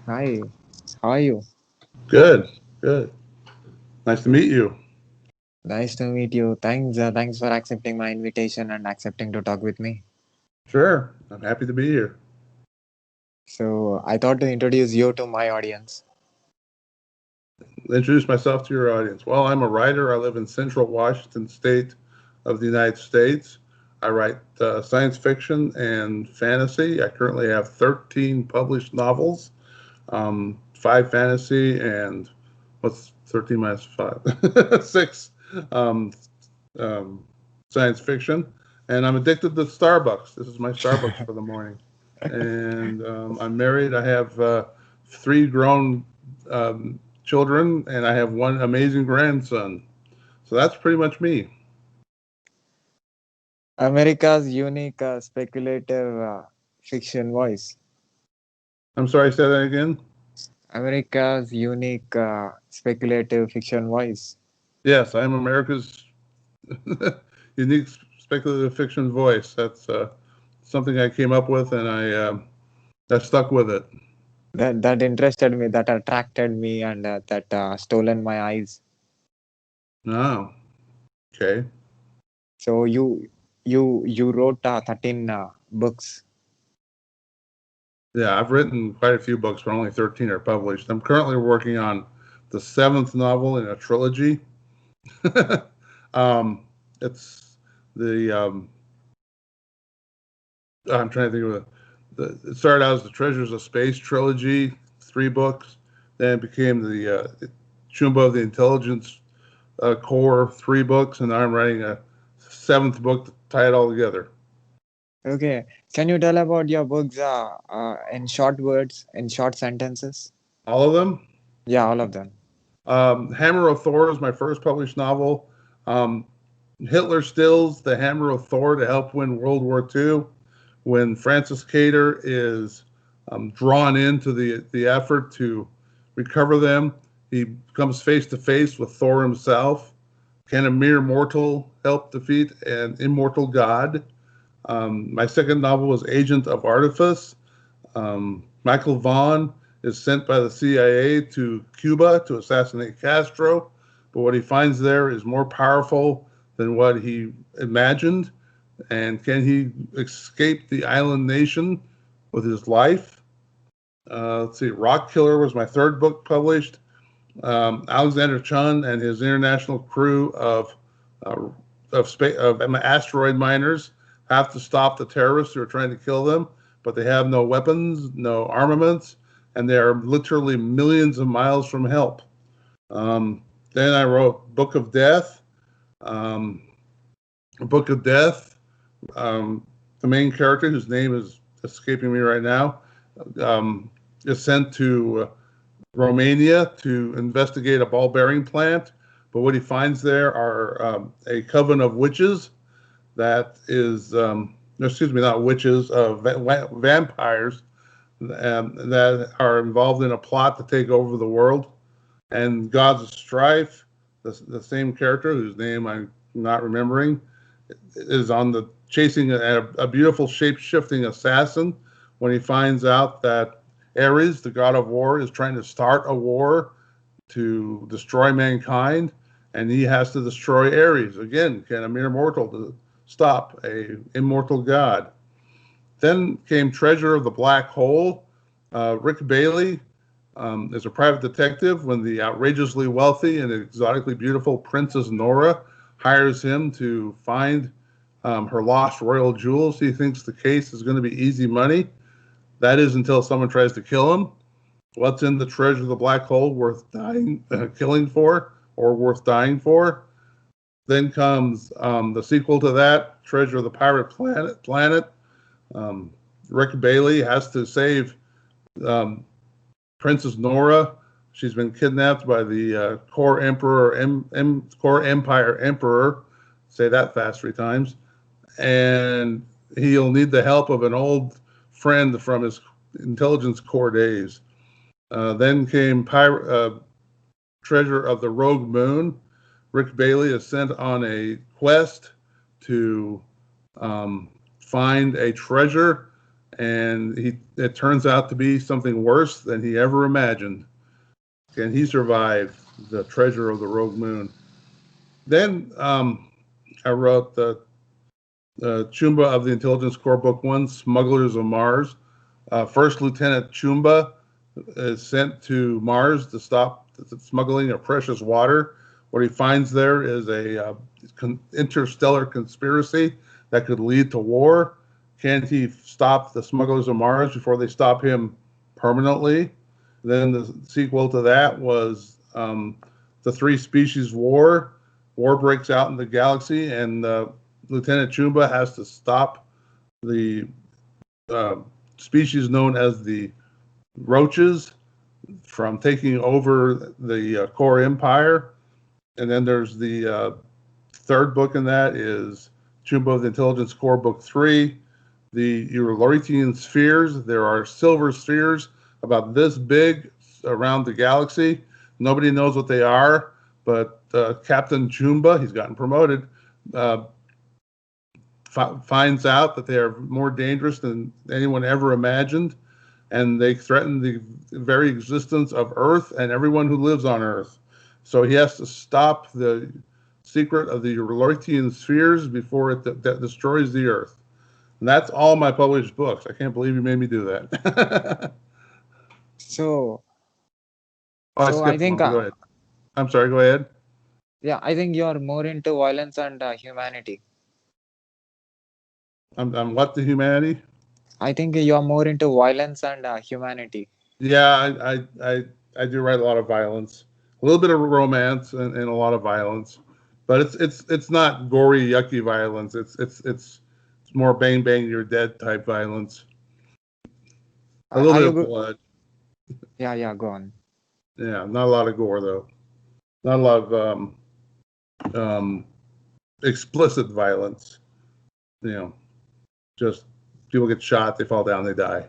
Hi, how are you? Good, good. Nice to meet you. Nice to meet you. Thanks for accepting my invitation and accepting to talk with me. Sure, I'm happy to be here. So, I thought to introduce you to my audience. Introduce myself to your audience. Well, I'm a writer. I live in central Washington state of the United States. I write science fiction and fantasy. I currently have 13 published novels, five fantasy, and what's 13 minus five? Six um, um, science fiction. And I'm addicted to Starbucks. This is my Starbucks for the morning. And I'm married. I have three grown children, and I have one amazing grandson. So that's pretty much me. America's unique speculative fiction voice. I'm sorry, say that again. America's unique speculative fiction voice. Yes, I'm America's unique speculative fiction voice. That's something I came up with, and I stuck with it. That interested me, that attracted me, and that stolen my eyes. Oh, okay. So you wrote 13 books. Yeah, I've written quite a few books, but only 13 are published. I'm currently working on the seventh novel in a trilogy. um, it's the I'm trying to think of it started out as the Treasures of Space trilogy, three books. Then it became the Chumba of the Intelligence Core, three books, and now I'm writing a seventh book to tie it all together. Okay, can you tell about your books in short words, in short sentences? All of them. Yeah, all of them. Hammer of Thor is my first published novel. Um, Hitler steals the Hammer of Thor to help win World War II. When Francis Cater is drawn into the effort to recover them, he comes face to face with Thor himself. Can a mere mortal help defeat an immortal god? My second novel was Agent of Artifice. Michael Vaughn is sent by the CIA to Cuba to assassinate Castro, but what he finds there is more powerful than what he imagined. And can he escape the island nation with his life? Let's see, Rock Killer was my third book published. Alexander Chun and his international crew uh, of asteroid miners have to stop the terrorists who are trying to kill them, but they have no weapons, no armaments, and they are literally millions of miles from help. Um, then I wrote Book of Death. Um, Book of Death. The main character, whose name is escaping me right now, um, is sent to Romania to investigate a ball bearing plant. But what he finds there are a coven of witches that is, no, excuse me, not witches, vampires that are involved in a plot to take over the world. And Gods of Strife, the same character whose name I'm not remembering, is on the chasing a beautiful shape shifting assassin when he finds out that Ares, the god of war, is trying to start a war to destroy mankind, and he has to destroy Ares. Again, can a mere mortal to stop a immortal god? Then came Treasure of the Black Hole. Rick Bailey is a private detective when the outrageously wealthy and exotically beautiful Princess Nora hires him to find her lost royal jewels. He thinks the case is going to be easy money. That is until someone tries to kill him. What's in the treasure of the black hole worth dying, killing for, or worth dying for? Then comes the sequel to that, Treasure of the Pirate Planet. Um, Rick Bailey has to save um, Princess Nora. She's been kidnapped by the Core Emperor, Core Empire Emperor. Say that fast three times. And he'll need the help of an old friend from his intelligence corps days. Then came Treasure of the Rogue Moon. Rick Bailey is sent on a quest to find a treasure and it turns out to be something worse than he ever imagined. And he survived the Treasure of the Rogue Moon. Then I wrote the Chumba of the Intelligence Corps, Book One, Smugglers of Mars. First Lieutenant Chumba is sent to Mars to stop the smuggling of precious water. What he finds there is a interstellar conspiracy that could lead to war. Can he stop the smugglers of Mars before they stop him permanently? Then the sequel to that was the Three Species War. War breaks out in the galaxy, and Lieutenant Chumba has to stop the species known as the roaches from taking over the core empire. And then there's the third book in that is Chumba of the Intelligence Corps, Book 3, the Euroloretian spheres. There are silver spheres about this big around the galaxy. Nobody knows what they are, but Captain Chumba, he's gotten promoted, finds out that they are more dangerous than anyone ever imagined, and they threaten the very existence of Earth and everyone who lives on Earth. So he has to stop the secret of the Euroloretian spheres before it that destroys the Earth. And that's all my published books. I can't believe you made me do that. So, Oh, I so I skipped think, one. Go ahead. I'm sorry. Go ahead. yeah, I think you're more into violence and humanity. I'm what the humanity? I think you're more into violence and humanity. Yeah, I do write a lot of violence, a little bit of romance, and a lot of violence, but it's not gory, yucky violence. It's more bang bang you're dead type violence. A little Are bit you of good? blood. Yeah, yeah, go on. Yeah, not a lot of gore though. Not a lot of um, explicit violence. You know, just people get shot, they fall down, they die.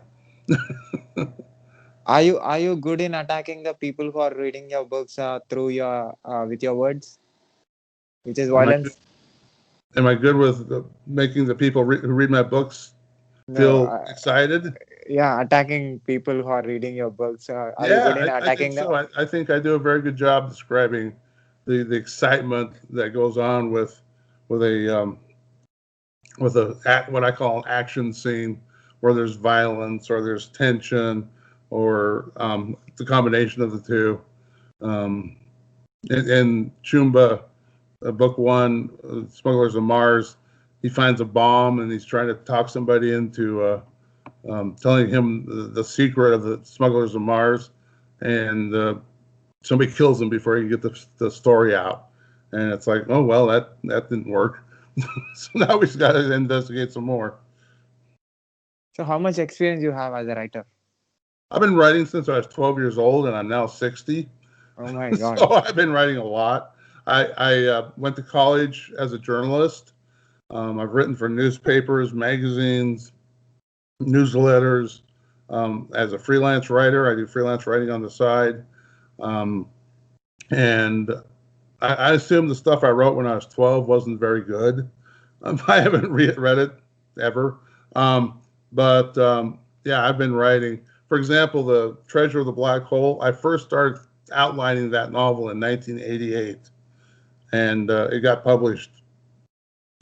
Are you good in attacking the people who are reading your books through your with your words, which is Am I good? violence? Am I good with making the people who read my books No, feel excited? yeah, attacking people who are reading your books. Are you good Yeah, in I think attacking them? so. I think I do a very good job describing the excitement that goes on with a what I call an action scene where there's violence or there's tension or the combination of the two. Um, in Chumba, Book One, Smugglers of Mars, he finds a bomb and he's trying to talk somebody into telling him the secret of the Smugglers of Mars, and somebody kills him before he can get the story out. And it's like, oh well, that didn't work. So now we've got to investigate some more. So, how much experience you have as a writer? I've been writing since I was 12 years old, and I'm now 60. Oh my God. So I've been writing a lot. I went to college as a journalist. I've written for newspapers, magazines, newsletters. As a freelance writer, I do freelance writing on the side. Um, and I assume the stuff I wrote when I was 12 wasn't very good. I haven't read it ever. But yeah, I've been writing. For example, The Treasure of the Black Hole, I first started outlining that novel in 1988, and it got published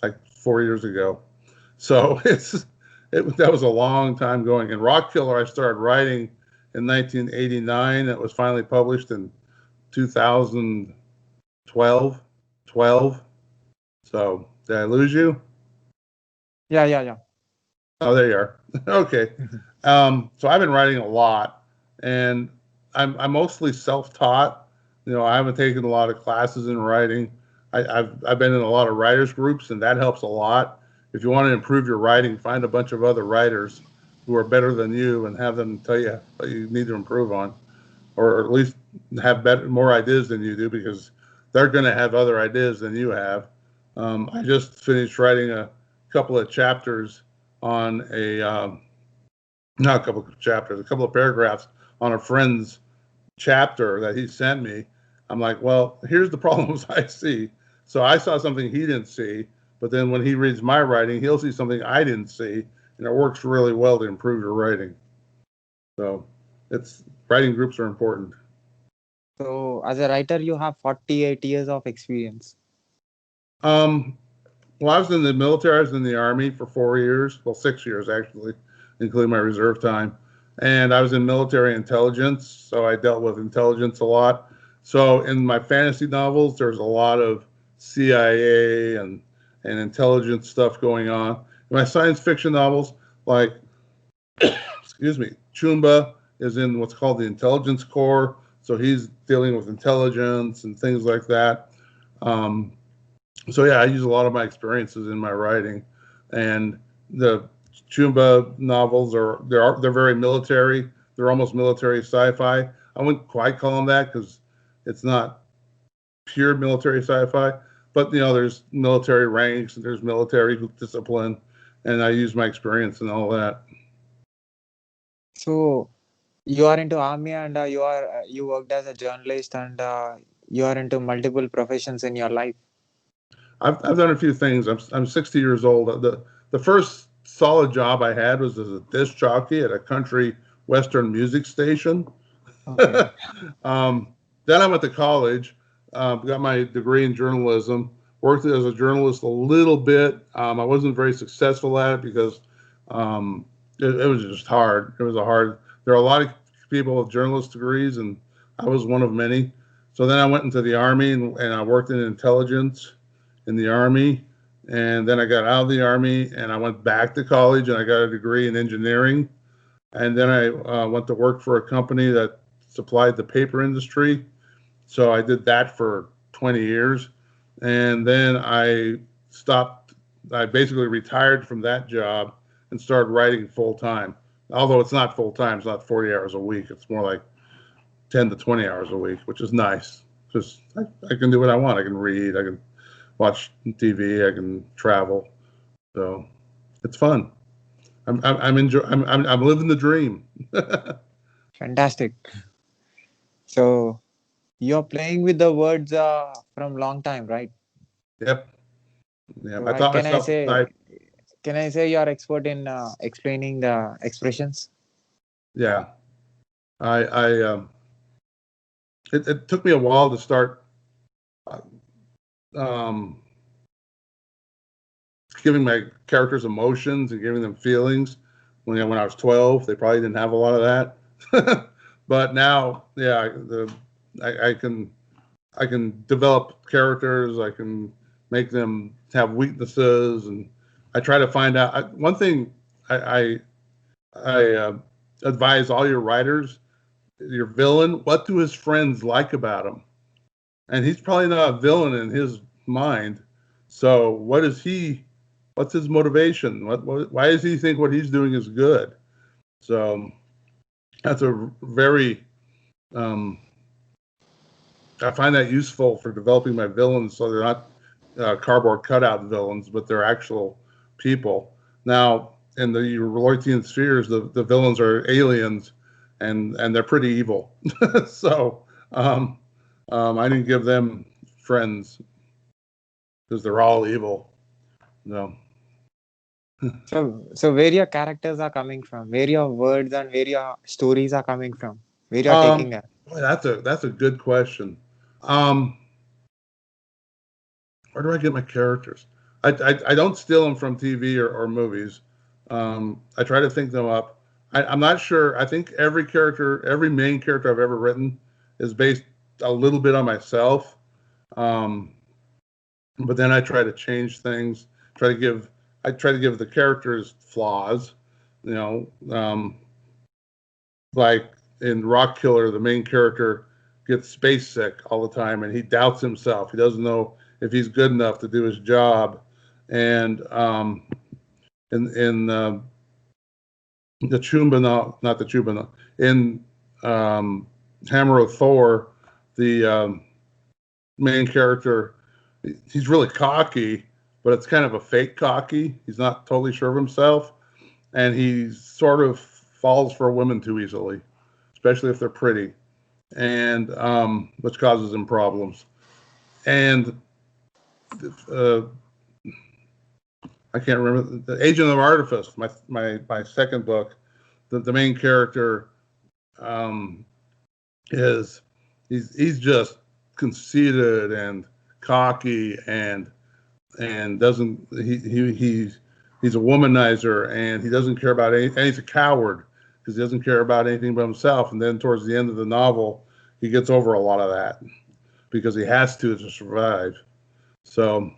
like 4 years ago. So that was a long time going. And Rock Killer, I started writing in 1989. It was finally published in 2012. 12. So did I lose you? Yeah, yeah, yeah. Oh, there you are. Okay. So I've been writing a lot, and I'm mostly self-taught. You know, I haven't taken a lot of classes in writing. I've been in a lot of writers groups, and that helps a lot. If you want to improve your writing, find a bunch of other writers who are better than you and have them tell you what you need to improve on, or at least have more ideas than you do, because they're going to have other ideas than you have. I just finished writing a couple of chapters on not a couple of chapters, a couple of paragraphs on a friend's chapter that he sent me. I'm like, well, here's the problems I see. So I saw something he didn't see, but then when he reads my writing, he'll see something I didn't see, and it works really well to improve your writing. So, it's writing groups are important. So, as a writer, you have 48 years of experience. Um, well, I was in the military. I was in the Army for 4 years. Well, 6 years actually, including my reserve time. And I was in military intelligence, so I dealt with intelligence a lot. So in my fantasy novels, there's a lot of CIA and intelligence stuff going on. In my science fiction novels, like excuse me, Chumba is in what's called the Intelligence Corps, so he's dealing with intelligence and things like that. Um, so yeah, I use a lot of my experiences in my writing, and the Chumba novels they're very military. They're almost military sci-fi. I wouldn't quite call them that because it's not pure military sci-fi, but there's military ranks and there's military discipline, and I use my experience and all that. So, you are into army and you worked as a journalist and you are into multiple professions in your life. I've done a few things. I'm 60 years old. The first solid job I had was as a disc jockey at a country western music station. Okay. um, then I went to college, got my degree in journalism, worked as a journalist a little bit. I wasn't very successful at it because um, it was just hard. It was a hard. There are a lot of people with journalist degrees, and I was one of many. So then I went into the Army and I worked in intelligence in the Army. And then I got out of the Army and I went back to college and I got a degree in engineering. And then I went to work for a company that supplied the paper industry. So I did that for 20 years. And then I stopped, I basically retired from that job and started writing full time. Although it's not full time, it's not 40 hours a week. It's more like 10 to 20 hours a week, which is nice because I can do what I want. I can read, I can watch TV, I can travel. So it's fun. I'm living the dream. Fantastic. So, you're playing with the words from long time, right? Yep. Yeah. So, I taught myself. can I say you're expert in explaining the expressions? Yeah. I it took me a while to start uh, um, giving my characters emotions and giving them feelings. When I was 12, they probably didn't have a lot of that. But now, yeah, I can develop characters. I can make them have weaknesses, and I try to find out. One thing I, I advise all your writers: your villain, what do his friends like about him? And he's probably not a villain in his mind. So what is he? What's his motivation? Why does he think what he's doing is good? So that's a very um, I find that useful for developing my villains, so they're not cardboard cutout villains, but they're actual people. Now, in the Roytian spheres, the villains are aliens, and they're pretty evil. So um, I didn't give them friends because they're all evil. No. So, where your characters are coming from, where your words and where your stories are coming from, where you're taking Um, that. boy, that's a good question. Um, where do I get my characters? I don't steal them from TV or movies. I try to think them up. I'm not sure. I think every main character I've ever written is based a little bit on myself. Um, but then I try to change things. I try to give the characters flaws. You know, like in Rock Killer, the main character gets space sick all the time, and he doubts himself. He doesn't know if he's good enough to do his job. And in the Chumba, no, not the Chumba, no, in um, Hammer of Thor, the main character, he's really cocky, but it's kind of a fake cocky. He's not totally sure of himself, and he sort of falls for women too easily, especially if they're pretty, and which causes him problems. And uh, I can't remember the Agent of Artifice. My second book. The main character um, is he's just conceited and cocky and doesn't he's a womanizer and he doesn't care about anything. And he's a coward because he doesn't care about anything but himself. And then towards the end of the novel, he gets over a lot of that because he has to survive. So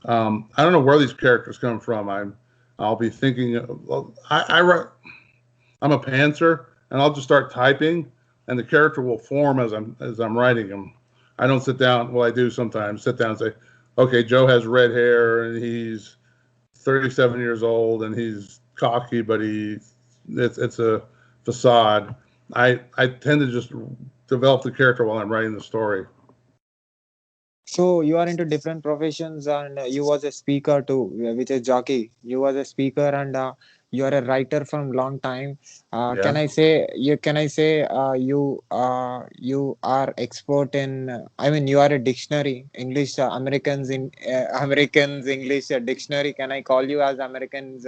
I don't know where these characters come from. I'll be thinking. Well, I'm a pantser, and I'll just start typing, and the character will form as I'm writing them. I don't sit down. Well, I do sometimes sit down and say, okay, Joe has red hair and he's 37 years old and he's cocky, but it's a facade. I tend to just develop the character while I'm writing the story. So you are into different professions, and you was a speaker too, which is jockey. You was a speaker, and you are a writer from long time. Can Yeah. I say you? Can I say you are expert in? I mean, you are a dictionary, English Americans English dictionary. Can I call you as Americans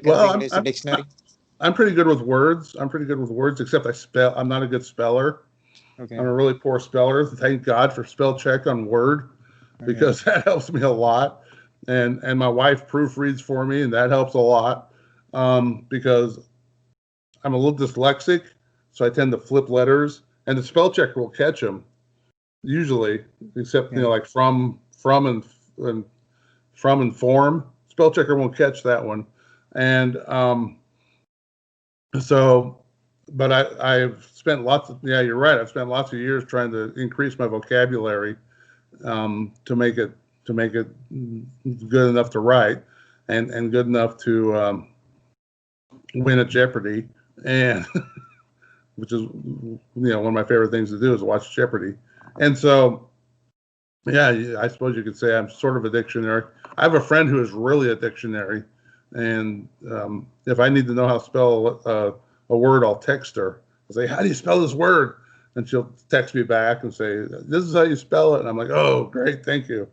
Well, English dictionary? I'm pretty good with words. I'm pretty good with words, except I'm not a good speller. I'm Okay, a really poor speller. Thank God for spell check on Word okay, because that helps me a lot. And my wife proofreads for me, and that helps a lot because I'm a little dyslexic, so I tend to flip letters, and the spell checker will catch them usually, except yeah. like and from and form. Spell checker won't catch that one, and so but I've spent yeah, you're right. I've spent lots of years trying to increase my vocabulary to make it good enough to write and good enough to win at Jeopardy, and which is one of my favorite things to do is watch Jeopardy. And so yeah, I suppose you could say I'm sort of a dictionary. I have a friend who is really a dictionary, and if I need to know how to spell a word, I'll text her. I'll say, "How do you spell this word?" And she'll text me back and say, "This is how you spell it." And I'm like, "Oh, great, thank you."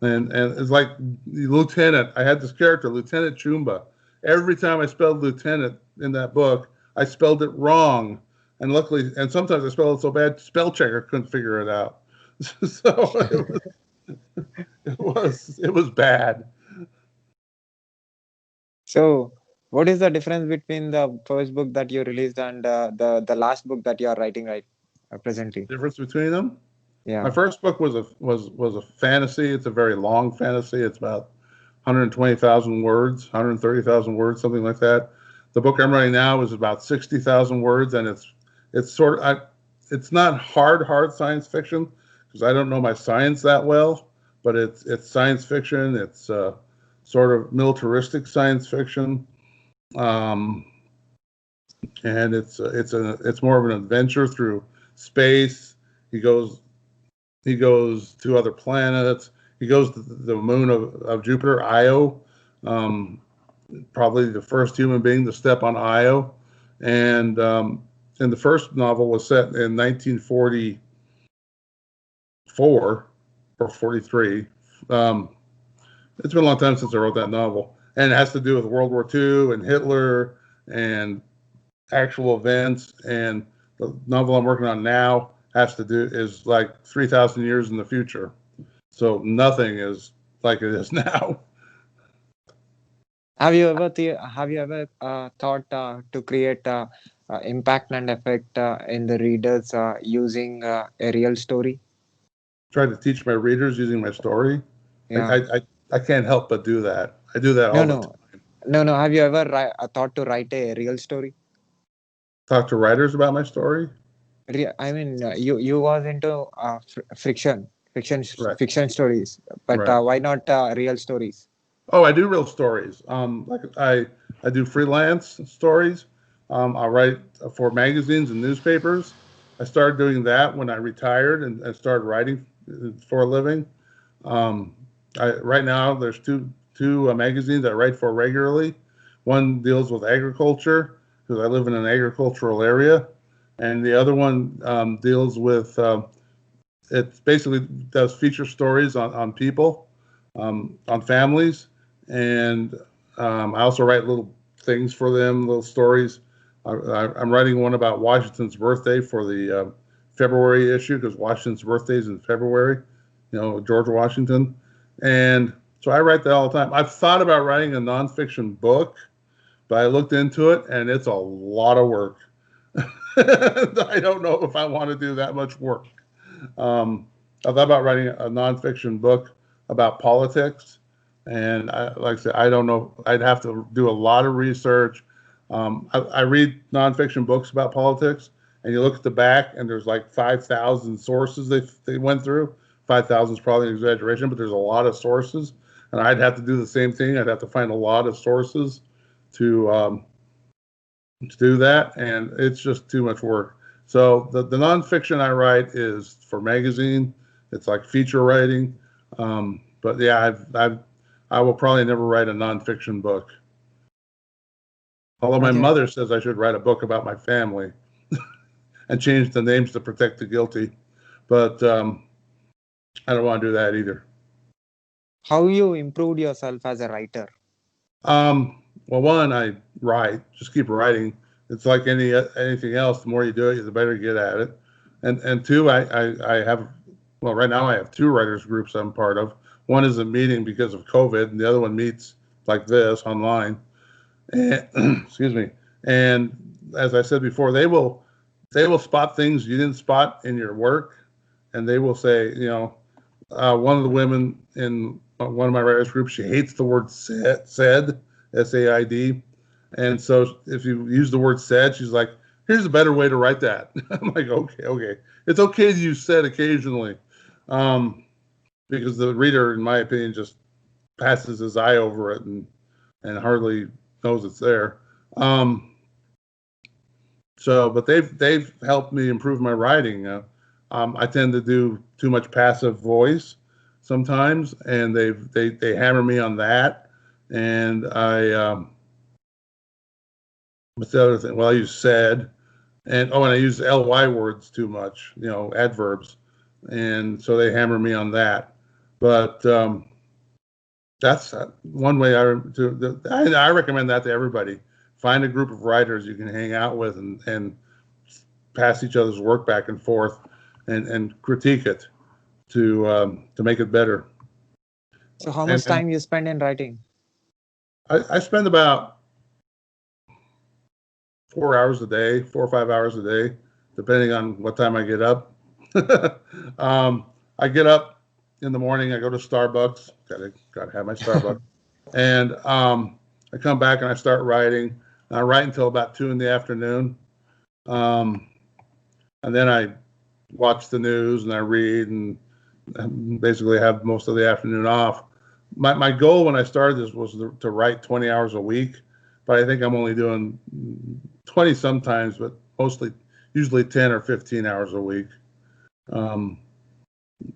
And it's like Lieutenant. I had this character, Lieutenant Chumba. Every time I spelled Lieutenant in that book, I spelled it wrong. And luckily, and sometimes I spelled it so bad, spell checker couldn't figure it out. So it was bad. So, what is the difference between the first book that you released and the last book that you are writing right presently? Difference between them. My Yeah. first book was a fantasy. It's a very long fantasy. It's about 120,000 words, 130,000 words, something like that. The book I'm writing now is about 60,000 words, and it's sort of it's not hard science fiction because I don't know my science that well, but it's science fiction. It's sort of militaristic science fiction, um, and it's more of an adventure through space. He goes he goes to other planets. He goes to the moon of Jupiter, Io, um, probably the first human being to step on Io. And the first novel was set in 1944 or 43. Um, it's been a long time since I wrote that novel. And it has to do with World War II and Hitler and actual events. And the novel I'm working on now is like 3,000 years in the future. So nothing is like it is now. Have you ever thought to create impact and effect in the readers using a real story? Trying to teach my readers using my story. I, I, Yeah. I, I can't help but do that. I do that No, all the no, time. no. Have you ever thought to write a real story? Talk to writers about my story. I mean, you was into Right, fiction stories, but right. why not real stories? Oh, I do real stories. Like I do freelance stories. I write for magazines and newspapers. I started doing that when I retired and started writing for a living. Um, right now there's two magazines I write for regularly. One deals with agriculture because I live in an agricultural area, and the other one deals with it basically does feature stories on people, on families, and I also write little things for them, little stories. I'm writing one about Washington's birthday for the February issue because Washington's birthday is in February, George Washington. And so I write that all the time. I've thought about writing a nonfiction book, but I looked into it and it's a lot of work. I don't know if I want to do that much work. I thought about writing a nonfiction book about politics, and like I said, I don't know. I'd have to do a lot of research. I read nonfiction books about politics, and you look at the back, and there's like 5,000 sources they went through. 5,000 is probably an exaggeration, but there's a lot of sources, and I'd have to do the same thing. I'd have to find a lot of sources to um, to do that, and it's just too much work. So the nonfiction I write is for magazine. It's like feature writing. But yeah, I will probably never write a nonfiction book. Although my Okay. mother says I should write a book about my family and change the names to protect the guilty, but I don't want to do that either. How you improved yourself as a writer? Well, one, I write, just keep writing. It's like anything else. The more you do it, the better you get at it. And two, I have, well, right now I have two writers groups I'm part of. One is a meeting because of COVID, and the other one meets like this online. And, excuse me. And as I said before, they will spot things you didn't spot in your work, and they will say, one of the women in one of my writers groups, she hates the word said, SAID. And so if you use the word said, she's like, here's a better way to write that. I'm like, okay. It's okay to use said occasionally, because the reader, in my opinion, just passes his eye over it and hardly knows it's there. Um, but they've helped me improve my writing. I tend to do too much passive voice sometimes, and they hammer me on that. And what's the other thing? Well, I use said, and I use ly words too much, adverbs, and so they hammer me on that. But that's one way I recommend that to everybody. Find a group of writers you can hang out with and pass each other's work back and forth and critique it to make it better. So how much And time you spend in writing? I spend about 4 hours a day, 4 or 5 hours a day, depending on what time I get up. I get up in the morning. I go to Starbucks. Gotta have my Starbucks, and I come back and I start writing. I write until about 2 in the afternoon, um, and then I watch the news and I read and basically have most of the afternoon off. My goal when I started this was to write 20 hours a week, but I think I'm only doing 20 sometimes, but usually 10 or 15 hours a week. Um,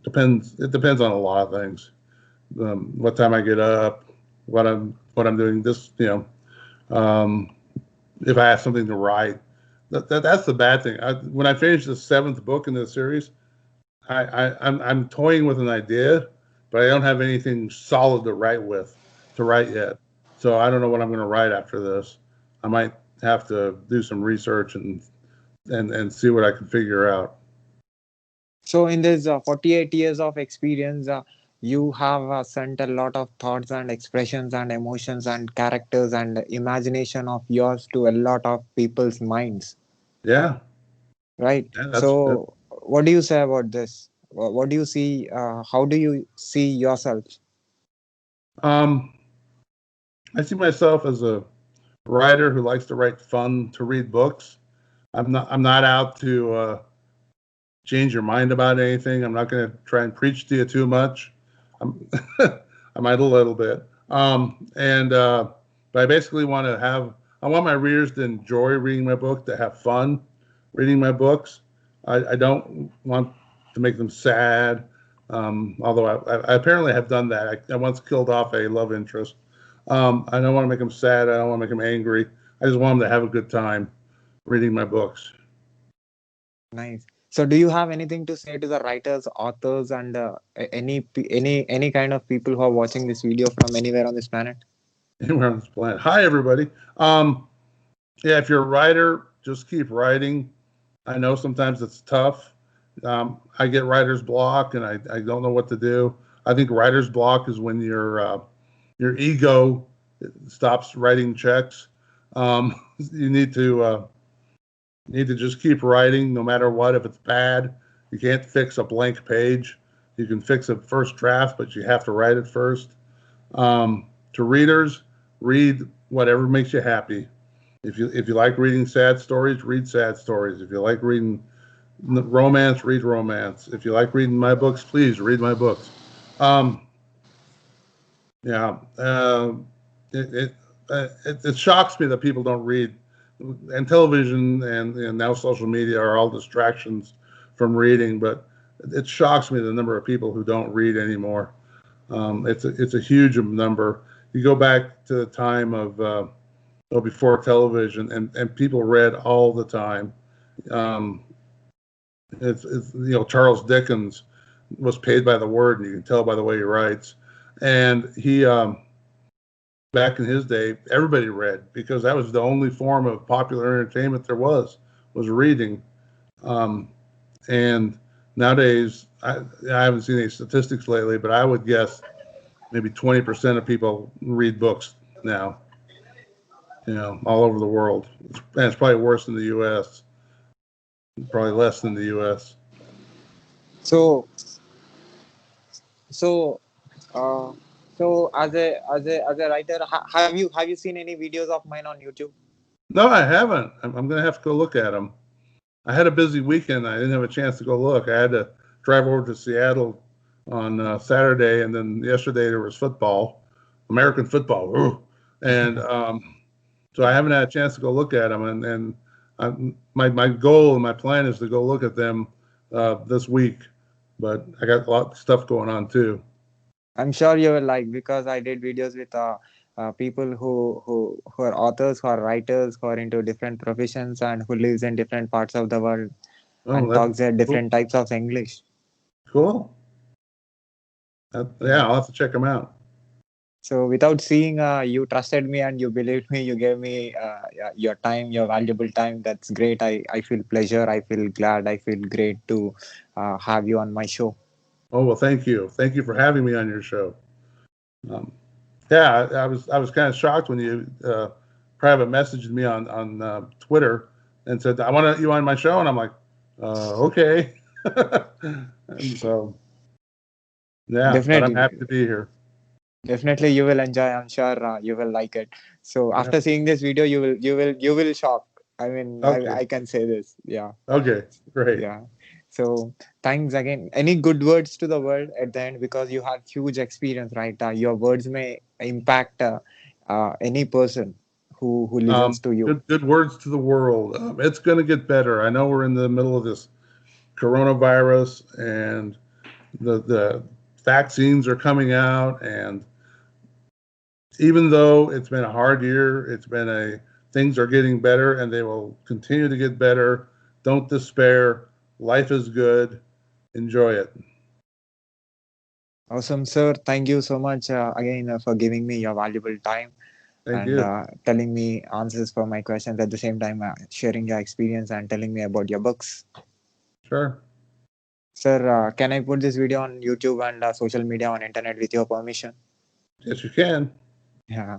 It depends on a lot of things. What time I get up, what I'm doing. Um, if I have something to write, that's the bad thing. When I finish the seventh book in the series, I'm toying with an idea, but I don't have anything solid to write yet. So I don't know what I'm going to write after this. I might have to do some research and see what I can figure out. So in this 48 years of experience, you have sent a lot of thoughts and expressions and emotions and characters and imagination of yours to a lot of people's minds, Yeah, right? yeah, that's So what do you say about this? What do you see? How do you see yourself? um, I see myself as a writer who likes to write fun to read books. I'm not out to change your mind about anything. I'm not going to try and preach to you too much. I'm, I might a little bit. And But I basically I want my readers to enjoy reading my book, to have fun reading my books. I don't want to make them sad. Although I apparently have done that. I once killed off a love interest. I don't want to make them sad. I don't want to make them angry. I just want them to have a good time reading my books. Nice. So, do you have anything to say to the writers, authors, and any kind of people who are watching this video from anywhere on this planet? Anywhere on this planet. Hi, everybody. Yeah, if you're a writer, just keep writing. I know sometimes it's tough. I get writer's block, and I don't know what to do. I think writer's block is when your ego stops writing checks. You need to just keep writing, no matter what. If it's bad, you can't fix a blank page. You can fix a first draft, but you have to write it first. To readers, read whatever makes you happy. If you like reading sad stories, read sad stories. If you like reading romance, read romance. If you like reading my books, please read my books. Um, yeah, it, it, it shocks me that people don't read, and television and now social media are all distractions from reading. But it shocks me the number of people who don't read anymore. It's a huge number. You go back to the time of before television, and people read all the time. Um, Charles Dickens was paid by the word, and you can tell by the way he writes. And he back in his day, everybody read because that was the only form of popular entertainment there was reading. Um, and nowadays, I haven't seen any statistics lately, but I would guess maybe 20% of people read books now, all over the world. And it's probably worse in the U.S., probably less than the U.S. So, so, uh, so as a writer, have you seen any videos of mine on YouTube? No, I haven't. I'm going to have to go look at them. I had a busy weekend. I didn't have a chance to go look. I had to drive over to Seattle on Saturday, and then yesterday there was football, American football, and so I haven't had a chance to go look at them. And my goal and my plan is to go look at them this week, but I got a lot of stuff going on too. I'm sure you will like because I did videos with people who are authors, who are writers, who are into different professions, and who lives in different parts of the world Oh, and that's talks at cool. different types of English. Cool. Yeah, Yeah. I'll have to check them out. So without seeing, you trusted me and you believed me. You gave me your time, your valuable time. That's great. I feel pleasure. I feel glad. I feel great to have you on my show. Oh well, thank you. Thank you for having me on your show. Um, yeah, I was kind of shocked when you private messaged me on Twitter and said I want you on my show, and I'm like, okay. And so yeah, but I'm happy Definitely, to be here. definitely, you will enjoy. I'm sure you will like it. So Yeah. after seeing this video, you will shock. I mean, Okay. I can say this. Yeah, Okay. Great. yeah. So thanks again. Any good words to the world at the end because you have huge experience, right? Your words may impact any person who listens to you. Good words to the world. It's going to get better. I know we're in the middle of this coronavirus, and the vaccines are coming out, and even though it's been a hard year, things are getting better, and they will continue to get better. Don't despair. Life is good. Enjoy it. Awesome, sir. Thank you so much again for giving me your valuable time Thank and you. telling me answers for my questions at the same time, sharing your experience and telling me about your books. Sure. Sir, can I put this video on YouTube and social media on internet with your permission? Yes, you can. Yeah.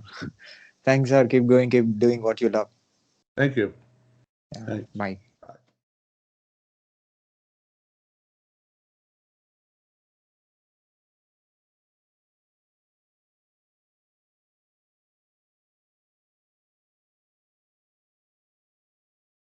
Thanks, sir. Keep going. Keep doing what you love. Thank you. Yeah. Thanks. Bye.